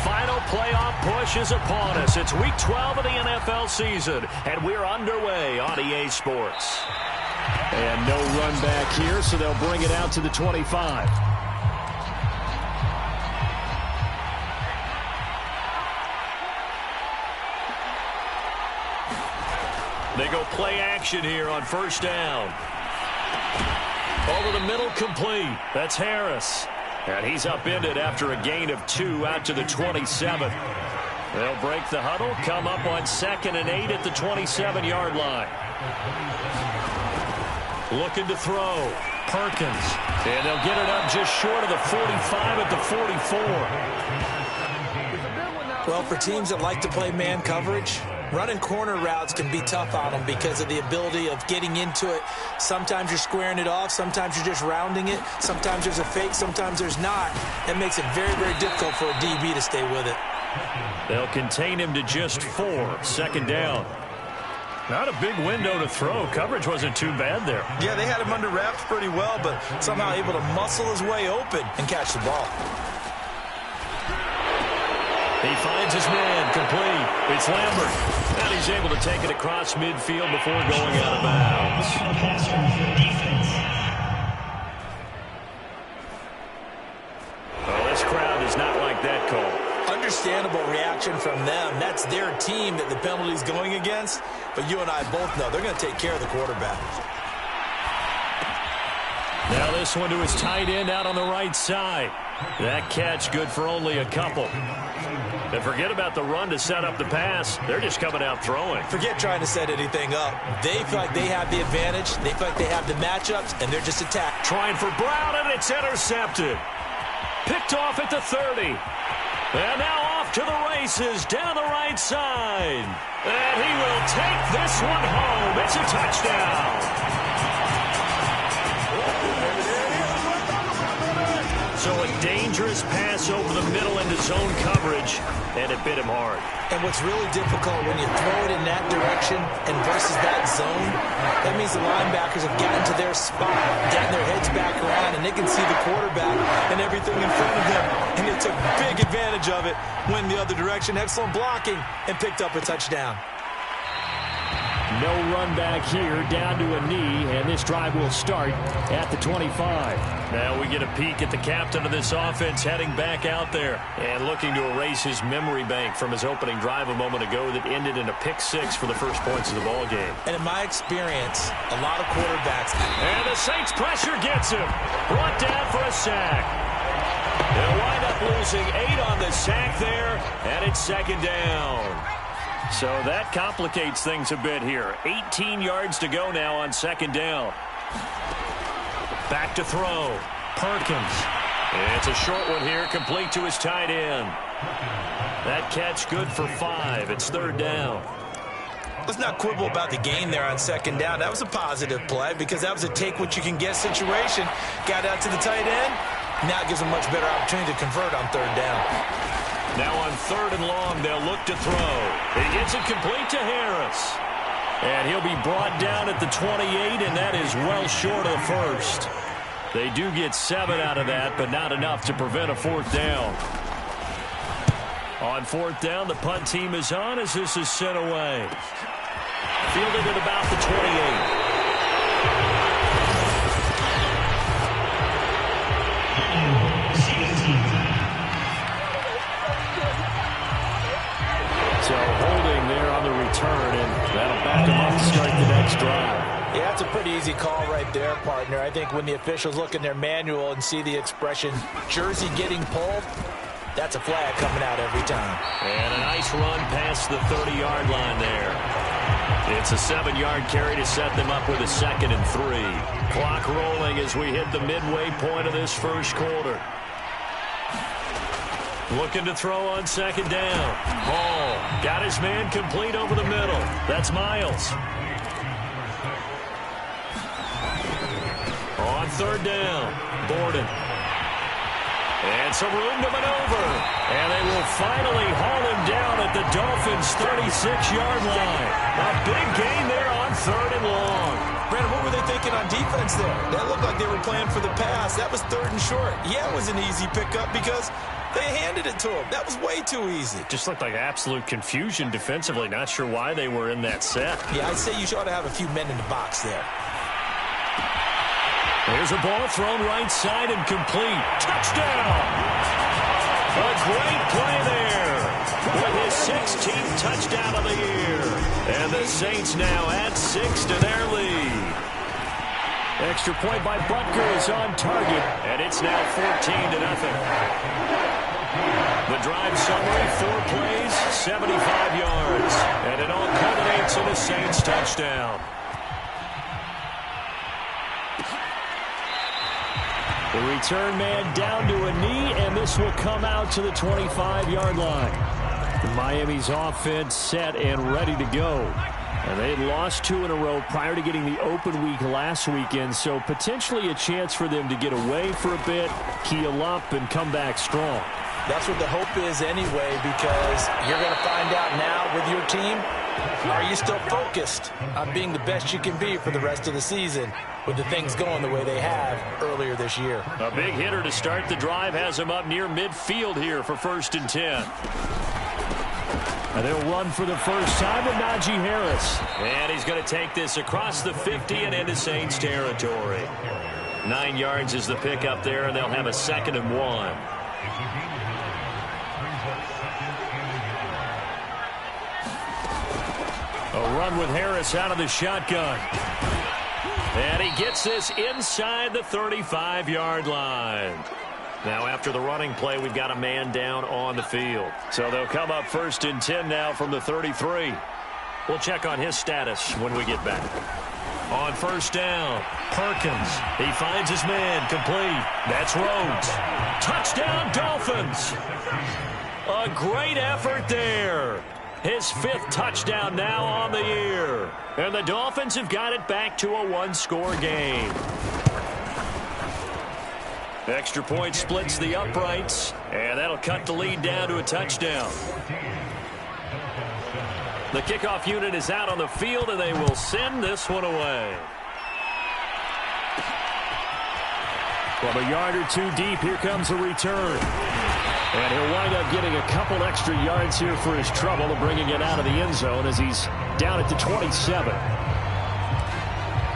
final playoff push is upon us. It's week 12 of the NFL season, and we're underway on EA Sports. And no run back here, so they'll bring it out to the 25. They go play action here on first down. Over the middle, complete. That's Harris. And he's upended after a gain of 2 out to the 27. They'll break the huddle, come up on 2nd and 8 at the 27-yard line. Looking to throw. Perkins. And they'll get it up just short of the 45 at the 44. Well, for teams that like to play man coverage, running corner routes can be tough on them because of the ability of getting into it. Sometimes you're squaring it off. Sometimes you're just rounding it. Sometimes there's a fake. Sometimes there's not. That makes it very, very difficult for a DB to stay with it. They'll contain him to just 4. 2nd down. Not a big window to throw. Coverage wasn't too bad there. Yeah, they had him under wraps pretty well, but somehow able to muscle his way open and catch the ball. He finds his man, complete. It's Lambert. And he's able to take it across midfield before going out of bounds. Well, this crowd does not like that call. Understandable reaction from them. That's their team that the penalty's going against. But you and I both know they're going to take care of the quarterback. Now this one to his tight end out on the right side. That catch good for only a couple. And forget about the run to set up the pass. They're just coming out throwing. Forget trying to set anything up. They feel like they have the advantage. They feel like they have the matchups, and they're just attacked. Trying for Brown, and it's intercepted. Picked off at the 30. And now off to the races down the right side. And he will take this one home. It's a touchdown. So a dangerous pass over the middle into zone coverage, and it bit him hard. And what's really difficult when you throw it in that direction and versus that zone, that means the linebackers have gotten to their spot, gotten their heads back around, and they can see the quarterback and everything in front of them. And they took big advantage of it, went the other direction, excellent blocking, and picked up a touchdown. No run back here, down to a knee, and this drive will start at the 25. Now we get a peek at the captain of this offense heading back out there and looking to erase his memory bank from his opening drive a moment ago that ended in a pick-6 for the first points of the ball game. And in my experience, a lot of quarterbacks. And the Saints pressure gets him. Brought down for a sack. They'll wind up losing 8 on the sack there, and it's 2nd down. So that complicates things a bit here. 18 yards to go now on 2nd down. Back to throw. Perkins. It's a short one here, complete to his tight end. That catch good for 5. It's 3rd down. Let's not quibble about the gain there on 2nd down. That was a positive play because that was a take-what-you-can-get situation. Got out to the tight end. Now it gives them a much better opportunity to convert on 3rd down. Now on 3rd and long, they'll look to throw. He gets it complete to Harris. And he'll be brought down at the 28, and that is well short of the first. They do get 7 out of that, but not enough to prevent a 4th down. On 4th down, the punt team is on as this is sent away. Fielded at about the 28. So holding there on the return, and that'll back them up to start the next drive. Yeah, that's a pretty easy call right there, partner. I think when the officials look in their manual and see the expression, jersey getting pulled, that's a flag coming out every time. And a nice run past the 30-yard line there. It's a 7-yard carry to set them up with a 2nd and 3. Clock rolling as we hit the midway point of this first quarter. Looking to throw on 2nd down. Hall got his man complete over the middle. That's Miles. On 3rd down, Borden. And some room to maneuver. And they will finally haul him down at the Dolphins' 36-yard line. A big gain there on 3rd and long. Brandon, what were they thinking on defense there? That looked like they were playing for the pass. That was 3rd and short. Yeah, it was an easy pickup because They handed it to him. That was way too easy. Just looked like absolute confusion defensively. Not sure why they were in that set. Yeah, I'd say you ought to have a few men in the box there. Here's a ball thrown right side and complete. Touchdown! A great play there with his 16th touchdown of the year. And the Saints now add 6 to their lead. Extra point by Butker is on target, and it's now 14-0. The drive summary, 4 plays, 75 yards. And it all culminates in a Saints touchdown. The return man down to a knee, and this will come out to the 25-yard line. Miami's offense set and ready to go. And they had lost 2 in a row prior to getting the open week last weekend, so potentially a chance for them to get away for a bit, heal up, and come back strong. That's what the hope is anyway, because you're going to find out now with your team, are you still focused on being the best you can be for the rest of the season with the things going the way they have earlier this year? A big hitter to start the drive has him up near midfield here for 1st and 10. And they'll run for the first time with Najee Harris. And he's going to take this across the 50 and into Saints territory. 9 yards is the pickup there, and they'll have a 2nd and 1. A run with Harris out of the shotgun. And he gets this inside the 35-yard line. Now after the running play, we've got a man down on the field. So they'll come up 1st and 10 now from the 33. We'll check on his status when we get back. On 1st down, Perkins. He finds his man, complete. That's Rhodes. Touchdown, Dolphins. A great effort there. His 5th touchdown now on the year. And the Dolphins have got it back to a 1-score game. Extra point splits the uprights, and that'll cut the lead down to a touchdown. The kickoff unit is out on the field, and they will send this one away. From a yard or 2 deep, here comes a return. And he'll wind up getting a couple extra yards here for his trouble and bringing it out of the end zone as he's down at the 27.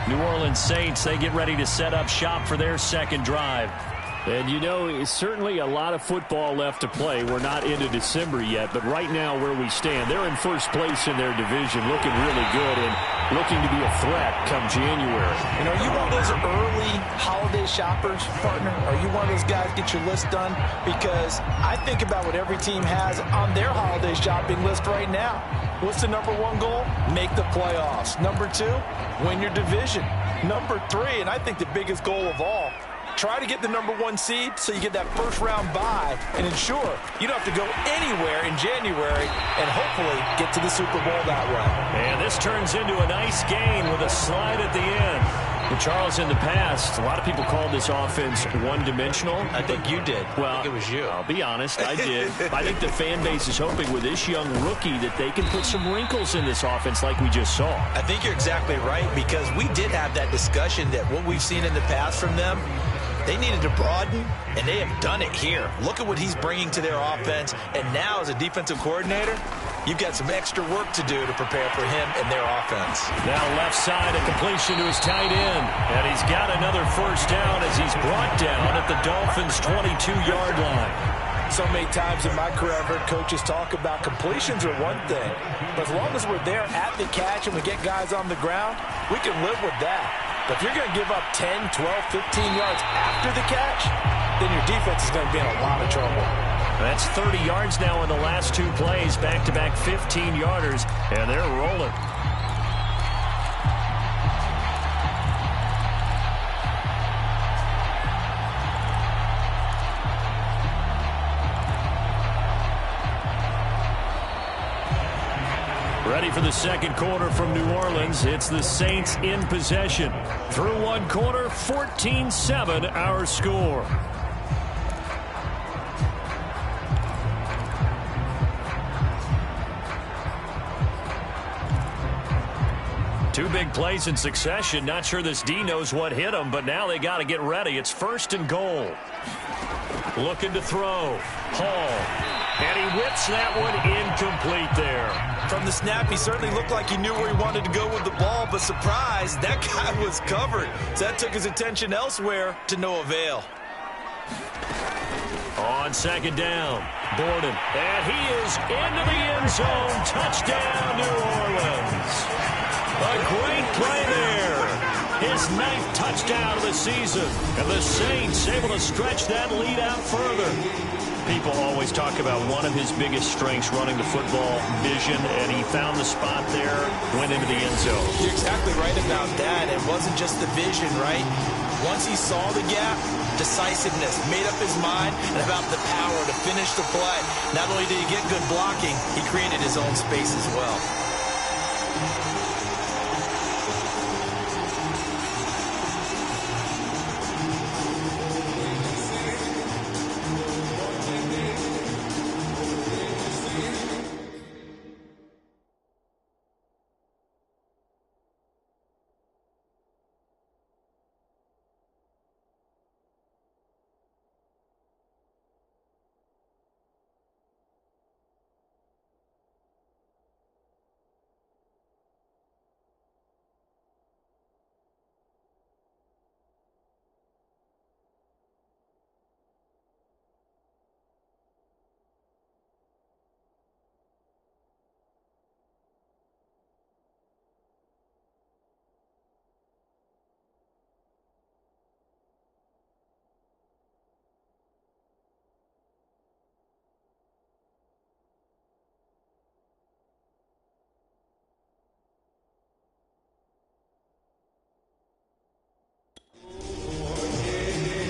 New Orleans Saints, they get ready to set up shop for their 2nd drive. And, you know, it's certainly a lot of football left to play. We're not into December yet, but right now where we stand, they're in 1st place in their division, looking really good and looking to be a threat come January. And are you one of those early holiday shoppers, partner? Are you one of those guys get your list done? Because I think about what every team has on their holiday shopping list right now. What's the number 1 goal? Make the playoffs. Number 2, win your division. Number 3, and I think the biggest goal of all, try to get the number 1 seed so you get that 1st round bye and ensure you don't have to go anywhere in January and hopefully get to the Super Bowl that way. And this turns into a nice gain with a slide at the end. And Charles, in the past, a lot of people called this offense one-dimensional. I think you did. Well, I think it was you. I'll be honest, I did. I think the fan base is hoping with this young rookie that they can put some wrinkles in this offense like we just saw. I think you're exactly right, because we did have that discussion that what we've seen in the past from them, they needed to broaden, and they have done it here. Look at what he's bringing to their offense, and now as a defensive coordinator, you've got some extra work to do to prepare for him and their offense. Now left side, a completion to his tight end, and he's got another 1st down as he's brought down at the Dolphins' 22-yard line. So many times in my career I've heard coaches talk about completions are one thing, but as long as we're there at the catch and we get guys on the ground, we can live with that. But if you're going to give up 10, 12, 15 yards after the catch, then your defense is going to be in a lot of trouble. That's 30 yards now in the last 2 plays, back-to-back 15-yarders, and they're rolling. Ready for the 2nd quarter from New Orleans. It's the Saints in possession. Through 1 quarter, 14-7 our score. Two big plays in succession. Not sure this D knows what hit him, but now they got to get ready. It's 1st and goal. Looking to throw. Hall. And he whips that one incomplete there. From the snap, he certainly looked like he knew where he wanted to go with the ball, but surprise, that guy was covered. So that took his attention elsewhere to no avail. On second down, Borden. And he is into the end zone. Touchdown, New Orleans. A great play there. His 9th touchdown of the season. And the Saints able to stretch that lead out further. People always talk about one of his biggest strengths, running the football, vision, and he found the spot there, went into the end zone. You're exactly right about that. It wasn't just the vision, right? Once he saw the gap, decisiveness, made up his mind, and about the power to finish the play. Not only did he get good blocking, he created his own space as well.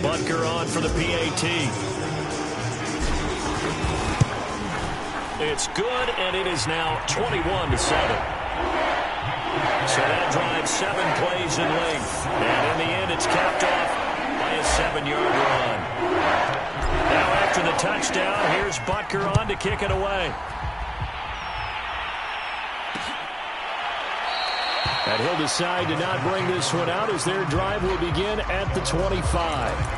Butker on for the PAT. It's good, and it is now 21-7. So that drives 7 plays in length. And in the end, it's capped off by a 7-yard run. Now after the touchdown, here's Butker on to kick it away. And he'll decide to not bring this one out as their drive will begin at the 25.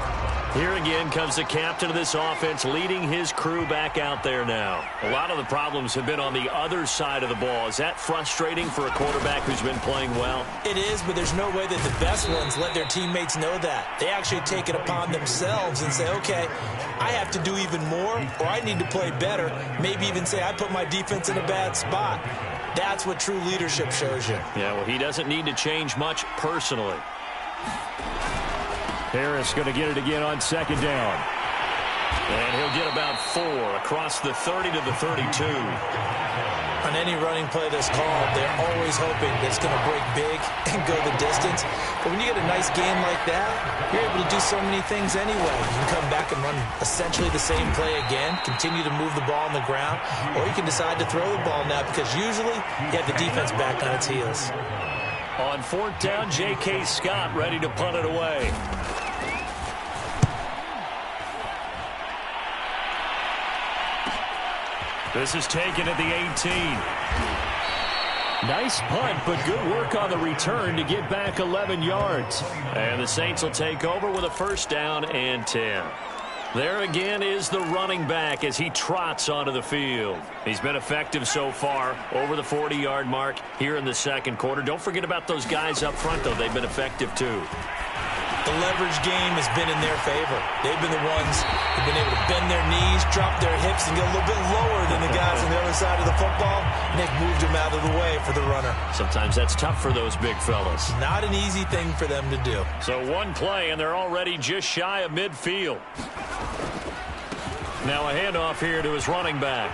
Here again comes the captain of this offense leading his crew back out there now. A lot of the problems have been on the other side of the ball. Is that frustrating for a quarterback who's been playing well? It is, but there's no way that the best ones let their teammates know that. They actually take it upon themselves and say, okay, I have to do even more, or I need to play better. Maybe even say I put my defense in a bad spot. That's what true leadership shows you. Yeah, well, he doesn't need to change much personally. Harris going to get it again on second down. And he'll get about 4 across the 30 to the 32. On any running play that's called, they're always hoping that it's going to break big and go the distance. But when you get a nice game like that, you're able to do so many things anyway. You can come back and run essentially the same play again, continue to move the ball on the ground, or you can decide to throw the ball now because usually you have the defense back on its heels. On 4th down, J.K. Scott ready to punt it away. This is taken at the 18. Nice punt, but good work on the return to get back 11 yards. And the Saints will take over with a 1st down and 10. There again is the running back as he trots onto the field. He's been effective so far, over the 40-yard mark here in the 2nd quarter. Don't forget about those guys up front, though. They've been effective, too. The leverage game has been in their favor. They've been the ones who've been able to bend their knees, drop their hips, and get a little bit lower than the guys on the other side of the football. Nick moved him out of the way for the runner. Sometimes that's tough for those big fellas. Not an easy thing for them to do. So one play, and they're already just shy of midfield. Now a handoff here to his running back.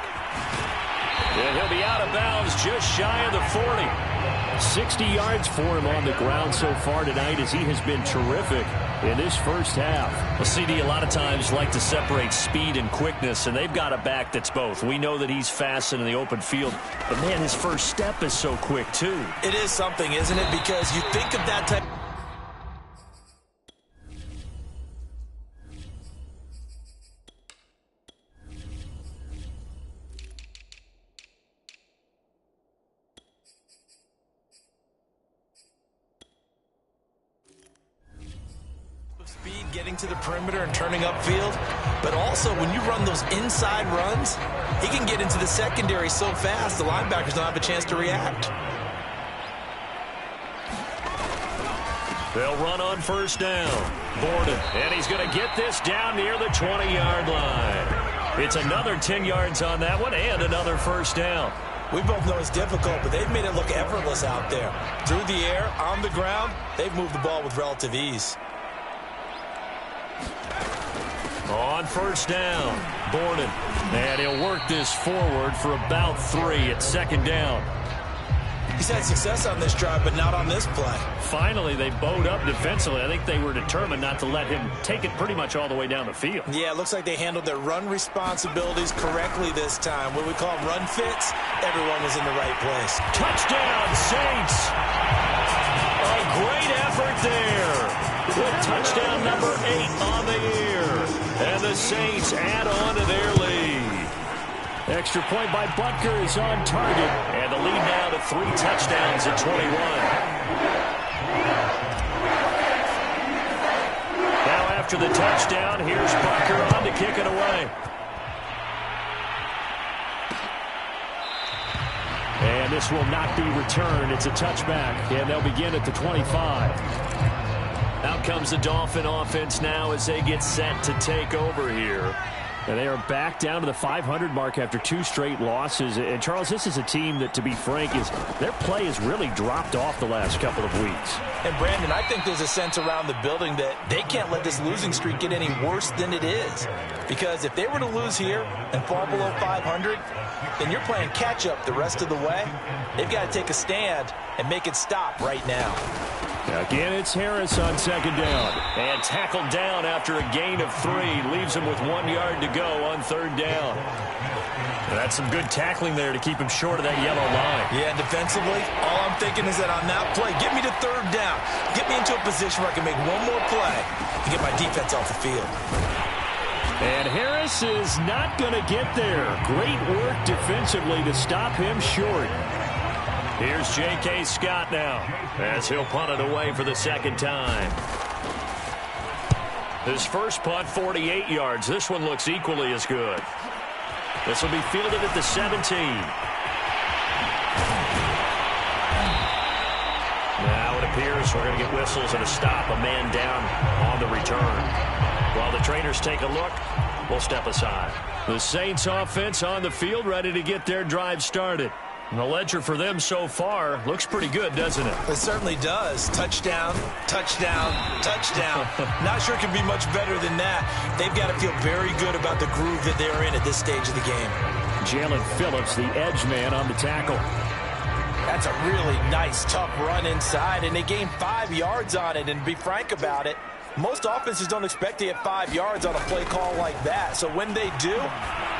And he'll be out of bounds just shy of the 40. 60 yards for him on the ground so far tonight as he has been terrific in this first half. Well, CD, a lot of times like to separate speed and quickness, and they've got a back that's both. We know that he's fast in the open field, but, man, his first step is so quick, too. It is something, isn't it? Because you think of that type. getting to the perimeter and turning upfield, but also when you run those inside runs, he can get into the secondary so fast the linebackers don't have a chance to react. They'll run on first down. Borden, and he's going to get this down near the 20-yard line. It's another 10 yards on that one and another first down. We both know it's difficult, but they've made it look effortless out there. Through the air, on the ground, they've moved the ball with relative ease. On first down, Borden, and he'll work this forward for about 3 at second down. He's had success on this drive, but not on this play. Finally, they bowed up defensively. I think they were determined not to let him take it pretty much all the way down the field. Yeah, it looks like they handled their run responsibilities correctly this time. What we call run fits, everyone was in the right place. Touchdown, Saints! A great effort there. With touchdown number 8 on the year. And the Saints add on to their lead. Extra point by Butker is on target. And the lead now to 3 touchdowns at 21. Now after the touchdown, here's Butker on to kick it away. And this will not be returned. It's a touchback. And they'll begin at the 25. Out comes the Dolphin offense now as they get set to take over here. And they are back down to the 500 mark after 2 straight losses. And, Charles, this is a team that, to be frank, their play has really dropped off the last couple of weeks. And, Brandon, I think there's a sense around the building that they can't let this losing streak get any worse than it is. Because if they were to lose here and fall below 500, then you're playing catch-up the rest of the way. They've got to take a stand and make it stop right now. Again, it's Harris on second down. And tackled down after a gain of 3. Leaves him with 1 yard to go on third down. That's some good tackling there to keep him short of that yellow line. Yeah, defensively, all I'm thinking is that on that play, get me to third down. Get me into a position where I can make one more play and get my defense off the field. And Harris is not going to get there. Great work defensively to stop him short. Here's J.K. Scott now as he'll punt it away for the second time. His first punt, 48 yards. This one looks equally as good. This will be fielded at the 17. Now it appears we're going to get whistles and a stop. A man down on the return. While the trainers take a look, we'll step aside. The Saints offense on the field ready to get their drive started. And the ledger for them so far looks pretty good, doesn't it? It certainly does. Touchdown, touchdown, touchdown. Not sure it can be much better than that. They've got to feel very good about the groove that they're in at this stage of the game. Jalen Phillips, the edge man, on the tackle. That's a really nice, tough run inside, and they gained 5 yards on it. And to be frank about it, most offenses don't expect to get 5 yards on a play call like that. So when they do,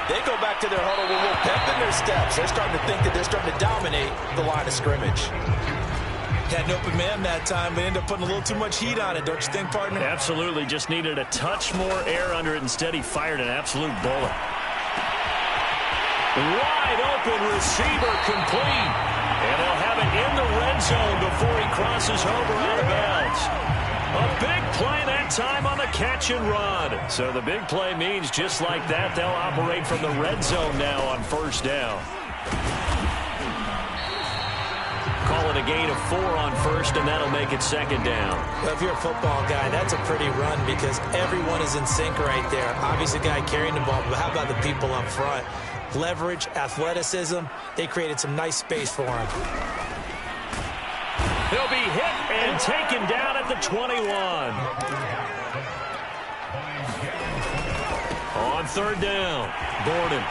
they go back to their huddle with a little pep in their steps. They're starting to think that they're starting to dominate the line of scrimmage. Had an open man that time, but ended up putting a little too much heat on it, don't you think, partner? Absolutely. Just needed a touch more air under it. Instead, he fired an absolute bullet. Wide open receiver complete. And they'll have it in the red zone before he crosses over out of bounds. A big play that time on the catch and run. So the big play means just like that, they'll operate from the red zone now on first down. Call it a gain of 4 on first, and that'll make it second down. Well, if you're a football guy, that's a pretty run because everyone is in sync right there. Obviously, the guy carrying the ball, but how about the people up front? Leverage, athleticism, they created some nice space for him. He'll be hit and taken down at the 21. On third down, Borden.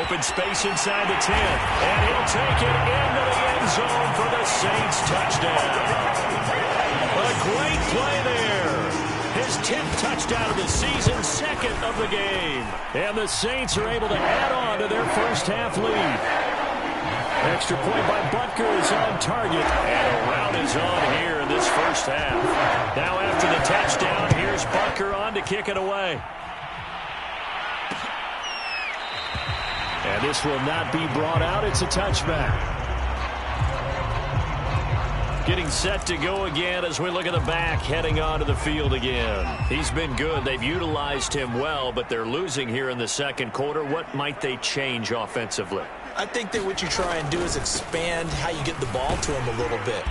Open space inside the 10. And he'll take it into the end zone for the Saints touchdown. A great play there. His 10th touchdown of the season, second of the game. And the Saints are able to add on to their first half lead. Extra point by Butker is on target. And a rout is on here in this first half. Now after the touchdown, here's Butker on to kick it away. And this will not be brought out. It's a touchback. Getting set to go again as we look at the back heading onto the field again. He's been good. They've utilized him well, but they're losing here in the second quarter. What might they change offensively? I think that what you try and do is expand how you get the ball to him a little bit.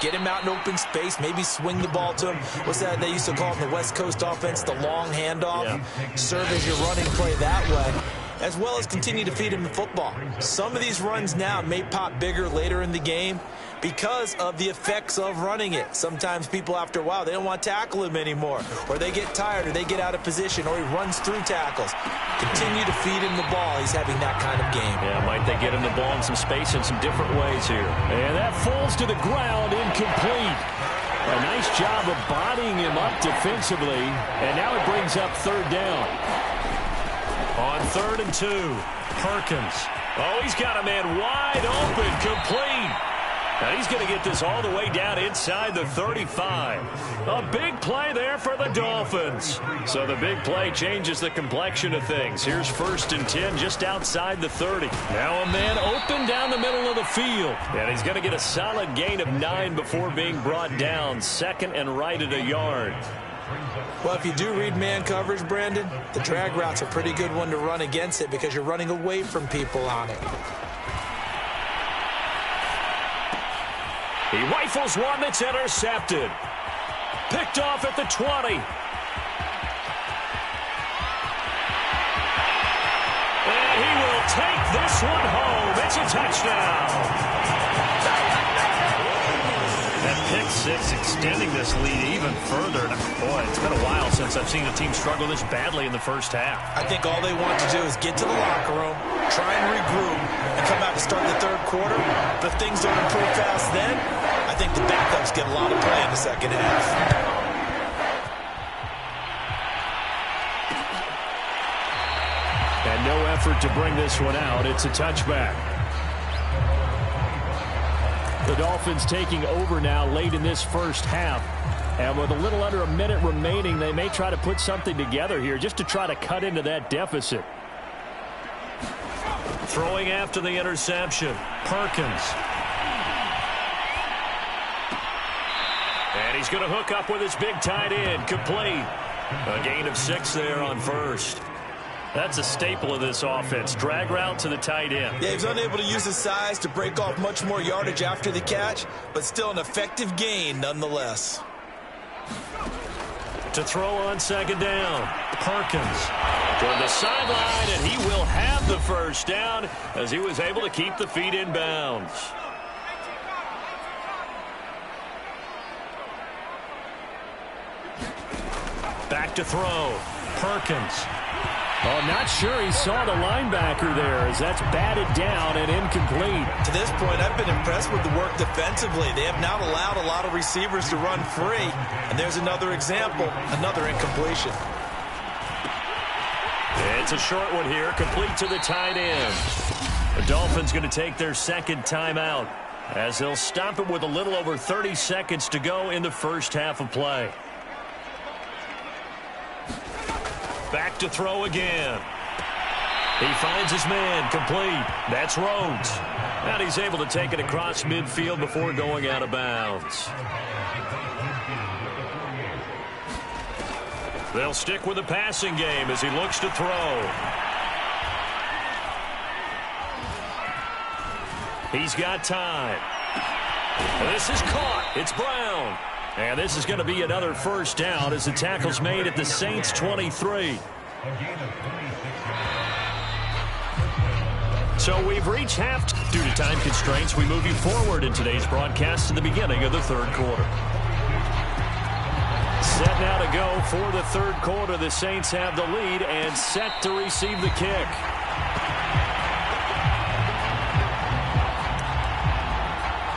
Get him out in open space, maybe swing the ball to him. What's that they used to call it in the West Coast offense, the long handoff? Yeah. Serve as your running play that way, as well as continue to feed him the football. Some of these runs now may pop bigger later in the game because of the effects of running it. Sometimes people, after a while, they don't want to tackle him anymore, or they get tired, or they get out of position, or he runs through tackles. Continue to feed him the ball. He's having that kind of game. Yeah, might they get him the ball in some space in some different ways here. And that falls to the ground, incomplete. A nice job of bodying him up defensively, and now it brings up third down. On 3rd and 2, Perkins. Oh, he's got a man wide open, complete. And he's going to get this all the way down inside the 35. A big play there for the Dolphins. So the big play changes the complexion of things. Here's 1st and 10 just outside the 30. Now a man open down the middle of the field. And he's going to get a solid gain of 9 before being brought down. 2nd and right at a yard. Well, if you do read man coverage, Brandon, the drag route's a pretty good one to run against it because you're running away from people on it. He rifles one that's intercepted. Picked off at the 20. And he will take this one home. It's a touchdown. That pick six extending this lead even further. Boy, it's been a while since I've seen a team struggle this badly in the first half. I think all they want to do is get to the locker room, try and regroup, and come out to start the third quarter. But if things don't improve fast then, I think the backups get a lot of play in the second half. And no effort to bring this one out. It's a touchback. The Dolphins taking over now late in this first half. And with a little under a minute remaining, they may try to put something together here just to try to cut into that deficit. Throwing after the interception, Perkins. And he's going to hook up with his big tight end, complete. A gain of 6 there on 1st. That's a staple of this offense. Drag route to the tight end. Yeah, he's unable to use his size to break off much more yardage after the catch, but still an effective gain nonetheless. To throw on 2nd down, Perkins toward the sideline, and he will have the first down as he was able to keep the feet in bounds. Back to throw, Perkins. Oh, not sure he saw the linebacker there as that's batted down and incomplete. To this point, I've been impressed with the work defensively. They have not allowed a lot of receivers to run free. And there's another example, another incompletion. It's a short one here, complete to the tight end. The Dolphins going to take their 2nd timeout as they'll stop it with a little over 30 seconds to go in the first half of play. Back to throw again. He finds his man, complete. That's Rhodes. And he's able to take it across midfield before going out of bounds. They'll stick with the passing game as he looks to throw. He's got time. This is caught. It's Brown. And this is going to be another first down as the tackle's made at the Saints 23. So we've reached half. Due to time constraints, we move you forward in today's broadcast to the beginning of the third quarter. Set now to go for the third quarter. The Saints have the lead and set to receive the kick.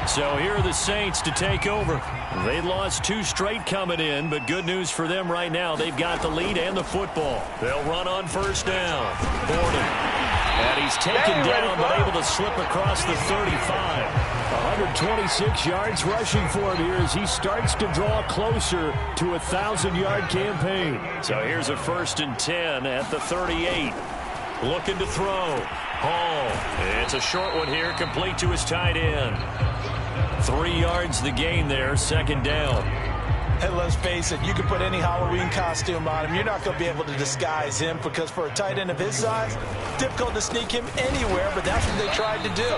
So here are the Saints to take over. They lost 2 straight coming in, but good news for them right now. They've got the lead and the football. They'll run on first down. Gordon. And he's taken down, but able to slip across the 35. 126 yards rushing for him here as he starts to draw closer to a 1,000-yard campaign. So here's a 1st and 10 at the 38. Looking to throw. Hall. It's a short one here, complete to his tight end. 3 yards the gain there, second down. And let's face it, you can put any Halloween costume on him. You're not going to be able to disguise him because for a tight end of his size, difficult to sneak him anywhere, but that's what they tried to do.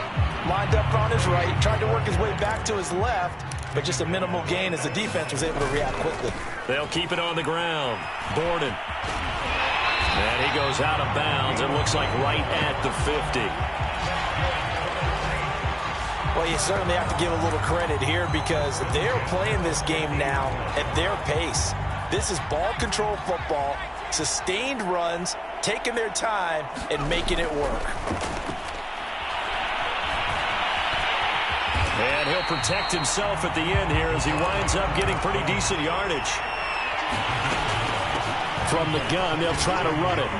Lined up on his right, tried to work his way back to his left, but just a minimal gain as the defense was able to react quickly. They'll keep it on the ground. Borden. And he goes out of bounds. It looks like right at the 50. Well, you certainly have to give a little credit here because they're playing this game now at their pace. This is ball control football, sustained runs, taking their time, and making it work. And he'll protect himself at the end here as he winds up getting pretty decent yardage. From the gun, they'll try to run it.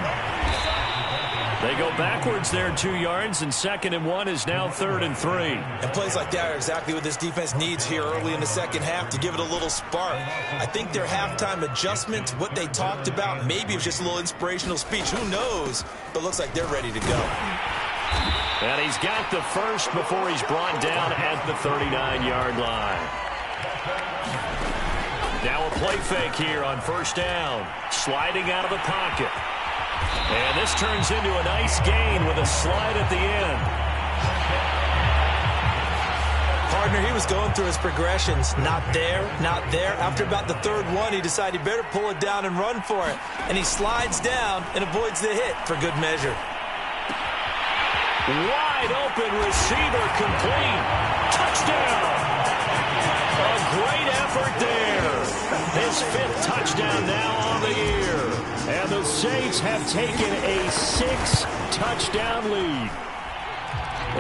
They go backwards there 2 yards, and 2nd and 1 is now 3rd and 3. And plays like that are exactly what this defense needs here early in the second half to give it a little spark. I think their halftime adjustment, what they talked about, maybe it was just a little inspirational speech. Who knows? But looks like they're ready to go. And he's got the first before he's brought down at the 39-yard line. Now a play fake here on 1st down. Sliding out of the pocket. And this turns into a nice gain with a slide at the end. Partner, he was going through his progressions. Not there, not there. After about the 3rd one, he decided he better pull it down and run for it. And he slides down and avoids the hit for good measure. Wide open receiver complete. Touchdown. A great effort there. His 5th touchdown now on the year. And the Saints have taken a 6-touchdown lead.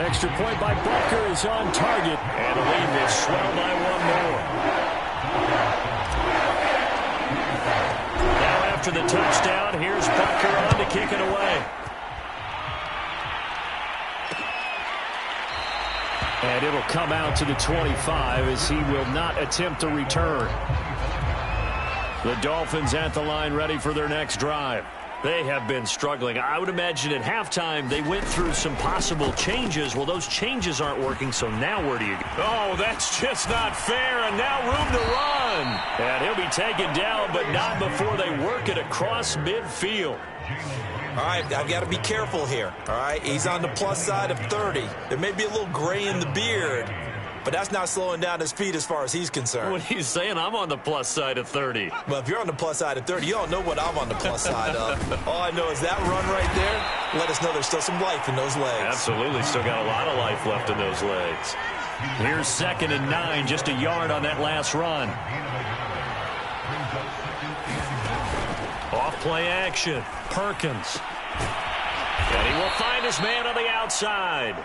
Extra point by Butker is on target. And the lead will swell by 1 more. Now after the touchdown, here's Butker on to kick it away. And it'll come out to the 25 as he will not attempt to return. The Dolphins at the line ready for their next drive. They have been struggling. I would imagine at halftime they went through some possible changes. Well, those changes aren't working, so now where do you go? Oh, that's just not fair, and now room to run. And he'll be taken down, but not before they work it across midfield. All right, I've got to be careful here. All right, he's on the plus side of 30. There may be a little gray in the beard, but that's not slowing down his feet as far as he's concerned. What are you saying? I'm on the plus side of 30. Well, if you're on the plus side of 30, you don't know what I'm on the plus side of. All I know is that run right there, let us know there's still some life in those legs. Absolutely, still got a lot of life left in those legs. Here's 2nd and 9, just a yard on that last run. Off play action, Perkins. And he will find his man on the outside.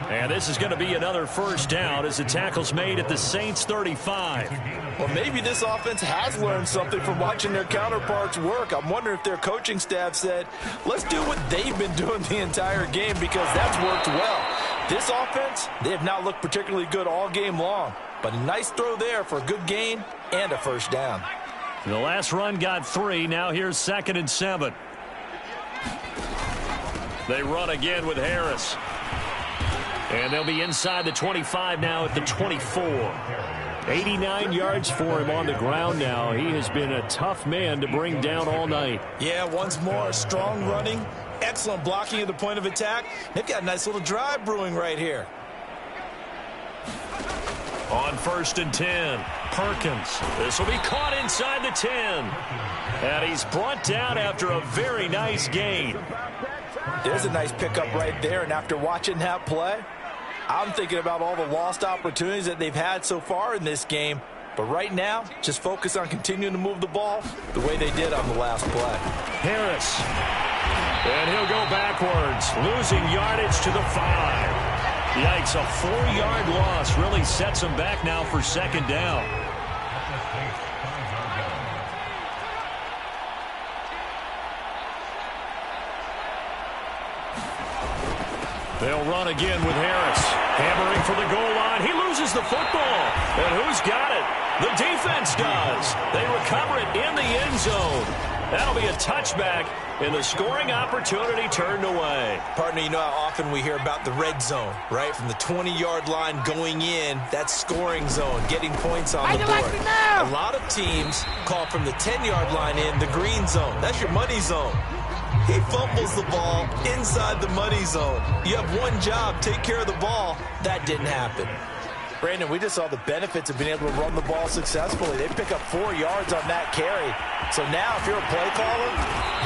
And this is going to be another 1st down as the tackle's made at the Saints 35. Well, maybe this offense has learned something from watching their counterparts work. I'm wondering if their coaching staff said, let's do what they've been doing the entire game because that's worked well. This offense, they have not looked particularly good all game long. But a nice throw there for a good gain and a 1st down. The last run got 3. Now here's 2nd and 7. They run again with Harris. And they'll be inside the 25 now at the 24. 89 yards for him on the ground now. He has been a tough man to bring down all night. Yeah, once more, strong running, excellent blocking at the point of attack. They've got a nice little drive brewing right here. On 1st and 10, Perkins. This will be caught inside the 10. And he's brought down after a very nice gain. There's a nice pickup right there, and after watching that play, I'm thinking about all the lost opportunities that they've had so far in this game. But right now, just focus on continuing to move the ball the way they did on the last play. Harris. And he'll go backwards, losing yardage to the 5. Yikes, a 4-yard loss really sets him back now for 2nd down. They'll run again with Harris. Hammering for the goal line. He loses the football. And who's got it? The defense does. They recover it in the end zone. That'll be a touchback, and the scoring opportunity turned away. Partner, you know how often we hear about the red zone, right? From the 20-yard line going in, that's scoring zone, getting points on the board. A lot of teams call from the 10-yard line in the green zone. That's your money zone. He fumbles the ball inside the money zone. You have one job, take care of the ball. That didn't happen. Brandon, we just saw the benefits of being able to run the ball successfully. They pick up 4 yards on that carry. So now if you're a play caller,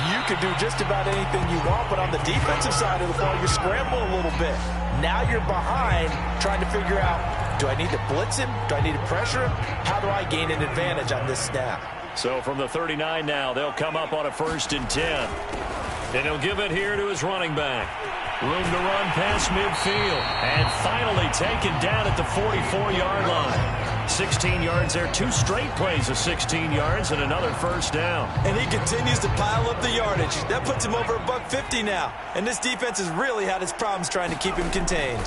you can do just about anything you want. But on the defensive side of the ball, you scramble a little bit. Now you're behind trying to figure out, do I need to blitz him? Do I need to pressure him? How do I gain an advantage on this snap? So from the 39 now, they'll come up on a 1st and 10. And he'll give it here to his running back. Room to run past midfield. And finally taken down at the 44-yard line. 16 yards there. 2 straight plays of 16 yards and another 1st down. And he continues to pile up the yardage. That puts him over $150 now. And this defense has really had its problems trying to keep him contained.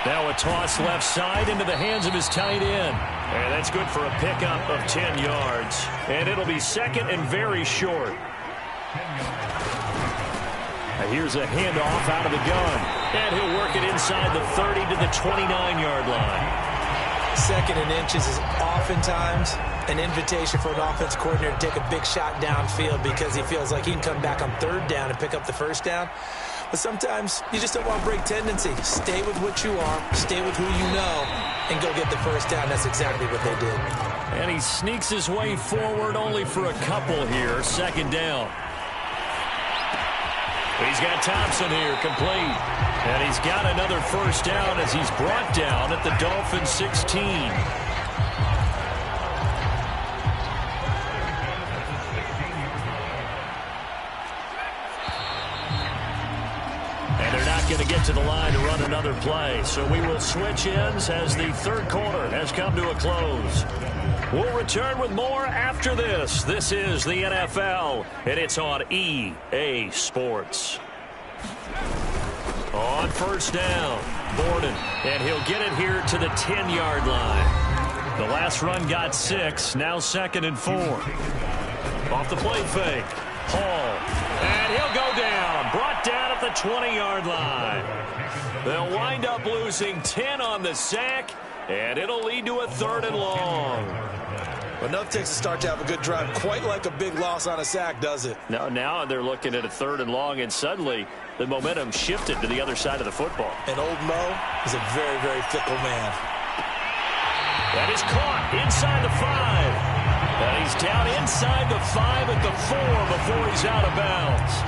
Now a toss left side into the hands of his tight end. And that's good for a pickup of 10 yards. And it'll be 2nd and very short. Now here's a handoff out of the gun. And he'll work it inside the 30 to the 29-yard line. 2nd and inches is oftentimes an invitation for an offense coordinator to take a big shot downfield because he feels like he can come back on 3rd down and pick up the 1st down. But sometimes you just don't want to break tendency. Stay with what you are, stay with who you know, and go get the 1st down. That's exactly what they did. And he sneaks his way forward only for a couple here. 2nd down. He's got Thompson here, complete. And he's got another 1st down as he's brought down at the Dolphins' 16. And they're not going to get to the line to run another play. So we will switch ends as the 3rd quarter has come to a close. We'll return with more after this. This is the NFL, and it's on EA Sports. On 1st down, Borden, and he'll get it here to the 10-yard line. The last run got 6, now 2nd and 4. Off the play fake, Hall, and he'll go down, brought down at the 20-yard line. They'll wind up losing 10 on the sack, and it'll lead to a 3rd and long. Enough takes a start to have a good drive. Quite like a big loss on a sack, does it? Now they're looking at a 3rd and long, and suddenly the momentum shifted to the other side of the football. And old Mo is a very, very fickle man. That is caught inside the 5. And he's down inside the 5 at the 4 before he's out of bounds.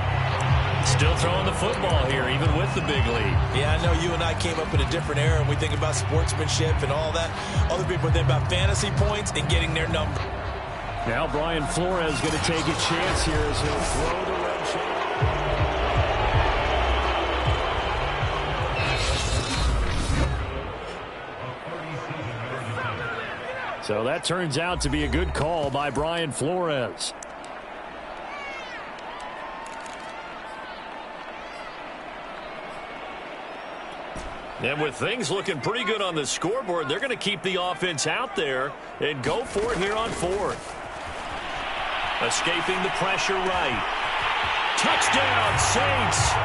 Still throwing the football here, even with the big lead. Yeah, I know you and I came up in a different era, and we think about sportsmanship and all that. Other people think about fantasy points and getting their number. Now Brian Flores going to take a chance here as he'll throw the red shirt. So that turns out to be a good call by Brian Flores. And with things looking pretty good on the scoreboard, they're going to keep the offense out there and go for it here on 4th. Escaping the pressure right. Touchdown, Saints.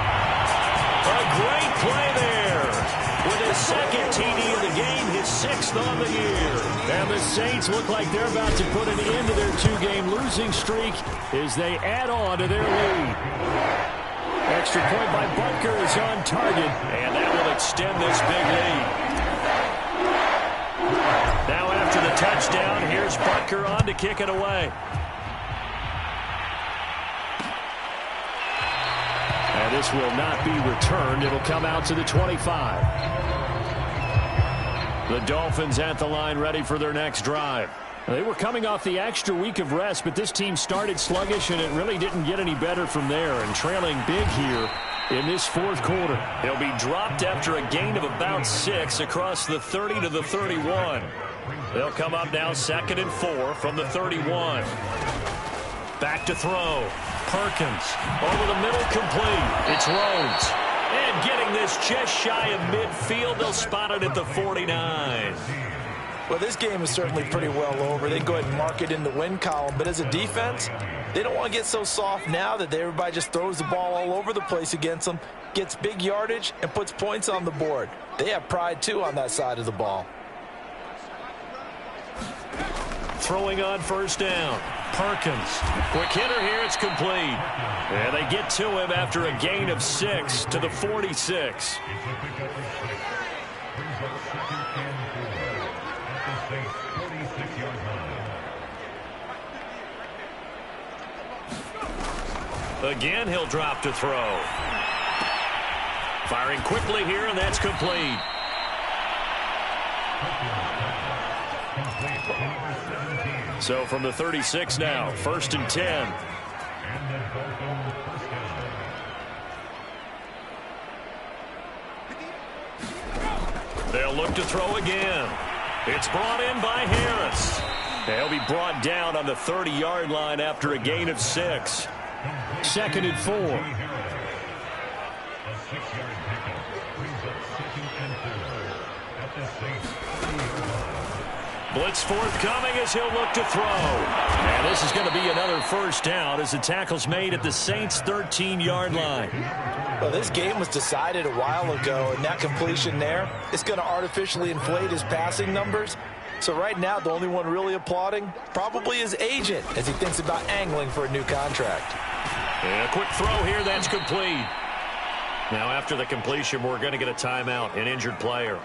A great play there. With his 2nd TD of the game, his 6th on the year. And the Saints look like they're about to put an end to their 2-game losing streak as they add on to their lead. Extra point by Butker is on target, and that will extend this big lead. Now after the touchdown, here's Butker on to kick it away. And this will not be returned. It'll come out to the 25. The Dolphins at the line ready for their next drive. They were coming off the extra week of rest, but this team started sluggish, and it really didn't get any better from there. And trailing big here in this 4th quarter. He'll be dropped after a gain of about 6 across the 30 to the 31. They'll come up now 2nd and 4 from the 31. Back to throw. Perkins over the middle, complete. It's Rhodes. And getting this just shy of midfield, they'll spot it at the 49. Well, this game is certainly pretty well over. They can go ahead and mark it in the win column. But as a defense, they don't want to get so soft now that everybody just throws the ball all over the place against them, gets big yardage, and puts points on the board. They have pride, too, on that side of the ball. Throwing on first down. Perkins. Quick hitter here. It's complete. And they get to him after a gain of 6 to the 46. Again, he'll drop to throw. Firing quickly here, and that's complete. So from the 36 now, 1st and 10. They'll look to throw again. It's brought in by Harris. He'll be brought down on the 30-yard line after a gain of 6. 2nd and 4. Blitz forthcoming as he'll look to throw. And this is going to be another first down as the tackle's made at the Saints' 13-yard line. Well, this game was decided a while ago, and that completion there is going to artificially inflate his passing numbers. So right now, the only one really applauding probably his agent as he thinks about angling for a new contract. And a quick throw here, that's complete. Now after the completion, we're going to get a timeout, an injured player.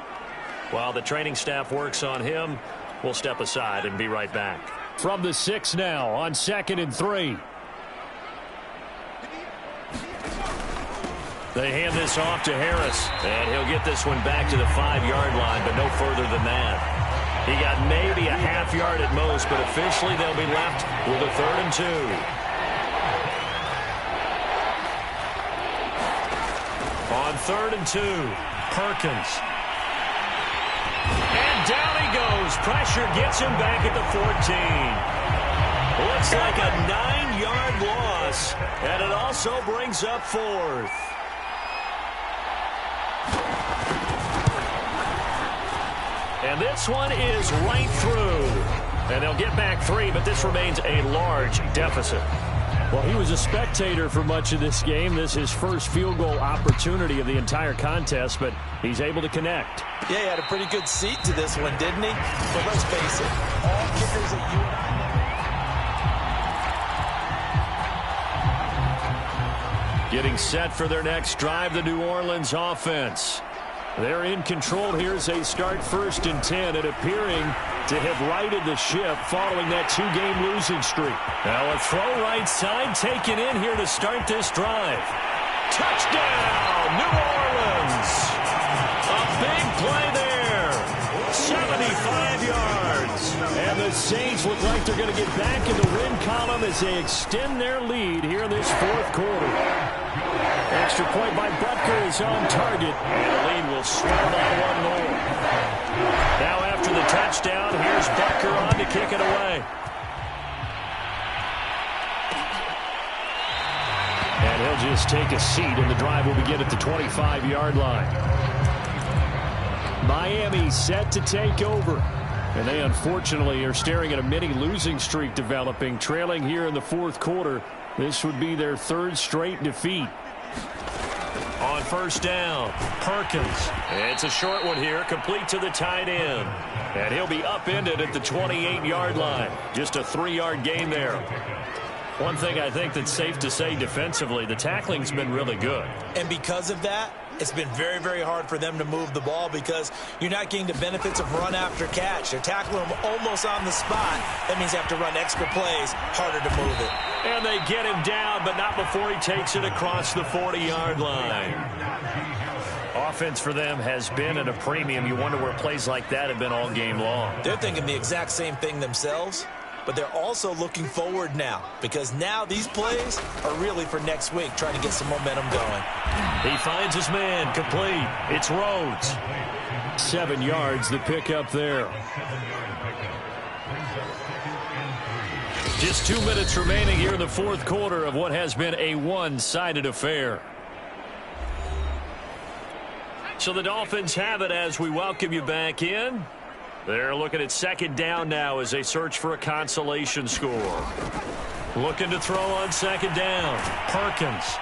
While the training staff works on him, we'll step aside and be right back. From the 6 now on 2nd and 3. They hand this off to Harris, and he'll get this one back to the 5-yard line, but no further than that. He got maybe a half yard at most, but officially they'll be left with a 3rd and 2. On 3rd and 2, Perkins. And down he goes. Pressure gets him back at the 14. Looks like a 9-yard loss, and it also brings up 4th. And this one is right through. And they'll get back 3, but this remains a large deficit. Well, he was a spectator for much of this game. This is his first field goal opportunity of the entire contest, but he's able to connect. Yeah, he had a pretty good seat to this one, didn't he? But let's face it, all kickers that you and I know. Getting set for their next drive, the New Orleans offense. They're in control here as they start 1st and 10 and appearing to have righted the ship following that 2-game losing streak. Now a throw right side taken in here to start this drive. Touchdown, New Orleans. A big play there. 75 yards. And the Saints look like they're going to get back in the win column as they extend their lead here in this 4th quarter. Extra point by Butker is on target, and the lead will swell by 1 more. Now after the touchdown, here's Butker on to kick it away. And he'll just take a seat, and the drive will begin at the 25-yard line. Miami set to take over. And they unfortunately are staring at a mini losing streak developing, trailing here in the 4th quarter. This would be their 3rd straight defeat. On first down, Perkins. It's a short one here, complete to the tight end. And he'll be upended at the 28-yard line. Just a 3-yard gain there. One thing I think that's safe to say defensively, the tackling's been really good. And because of that, it's been very, very hard for them to move the ball because you're not getting the benefits of run after catch. They're tackling him almost on the spot. That means they have to run extra plays, harder to move it. And they get him down, but not before he takes it across the 40-yard line. Offense for them has been at a premium. You wonder where plays like that have been all game long. They're thinking the exact same thing themselves, but they're also looking forward now because now these plays are really for next week, trying to get some momentum going. He finds his man, complete. It's Rhodes. 7 yards, the pickup there. Just 2 minutes remaining here in the 4th quarter of what has been a one-sided affair. So the Dolphins have it as we welcome you back in. They're looking at second down now as they search for a consolation score. Looking to throw on second down. Perkins.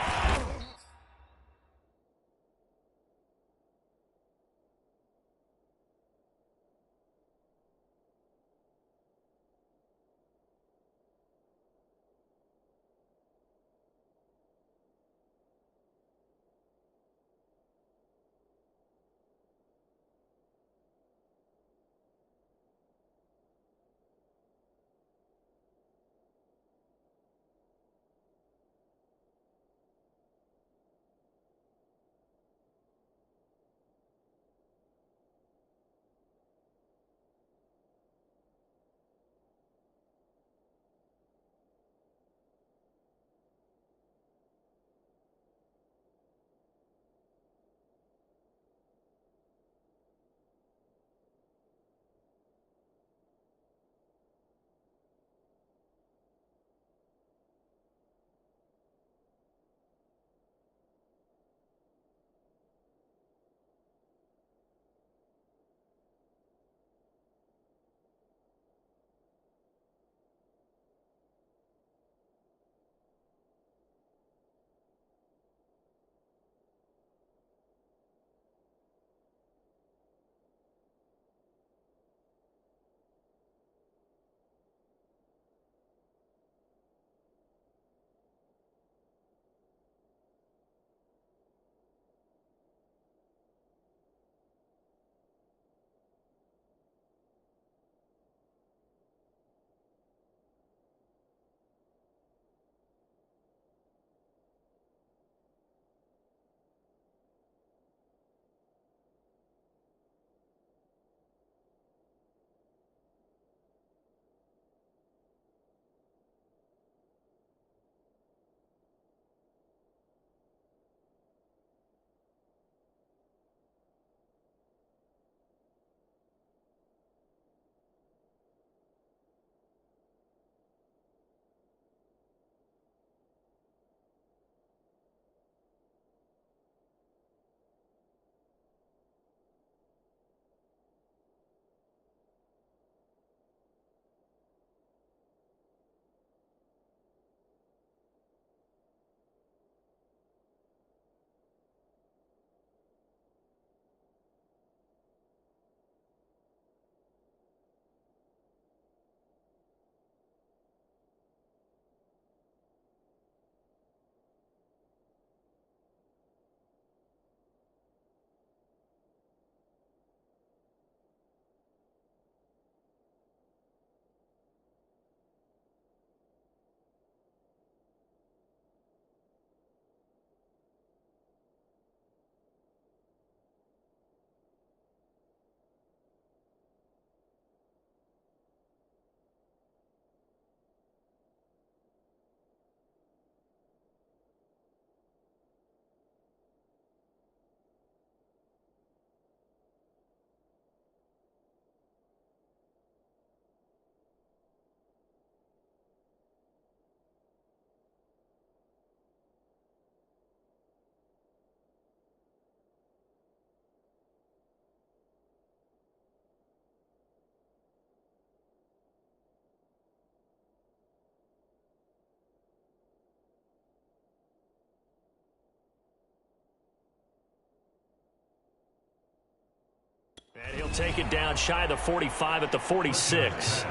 And he'll take it down shy of the 45 at the 46.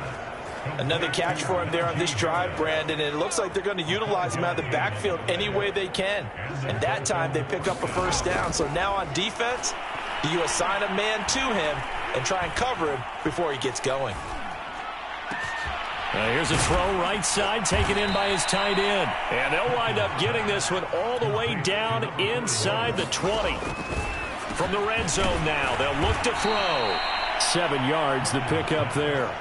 Another catch for him there on this drive, Brandon, and it looks like they're going to utilize him out of the backfield any way they can. And that time they pick up a first down. So now on defense, do you assign a man to him and try and cover him before he gets going? Here's a throw right side taken in by his tight end. And they'll wind up getting this one all the way down inside the 20. From the red zone now, they'll look to throw. 7 yards to pick up there.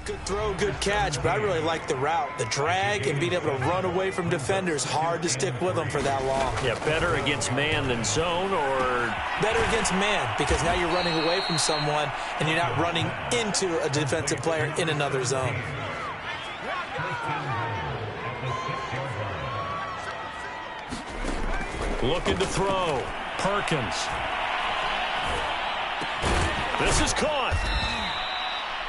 Good throw, good catch, but I really like the route. The drag and being able to run away from defenders, hard to stick with them for that long. Yeah, better against man than zone, or better against man, because now you're running away from someone and you're not running into a defensive player in another zone. Looking to throw. Perkins. This is caught.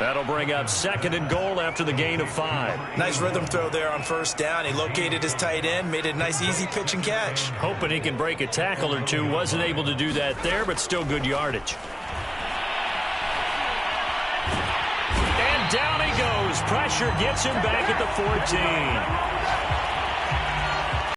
That'll bring up 2nd and goal after the gain of 5. Nice rhythm throw there on first down. He located his tight end, made it a nice easy pitch and catch. Hoping he can break a tackle or two. Wasn't able to do that there, but still good yardage. And down he goes. Pressure gets him back at the 14.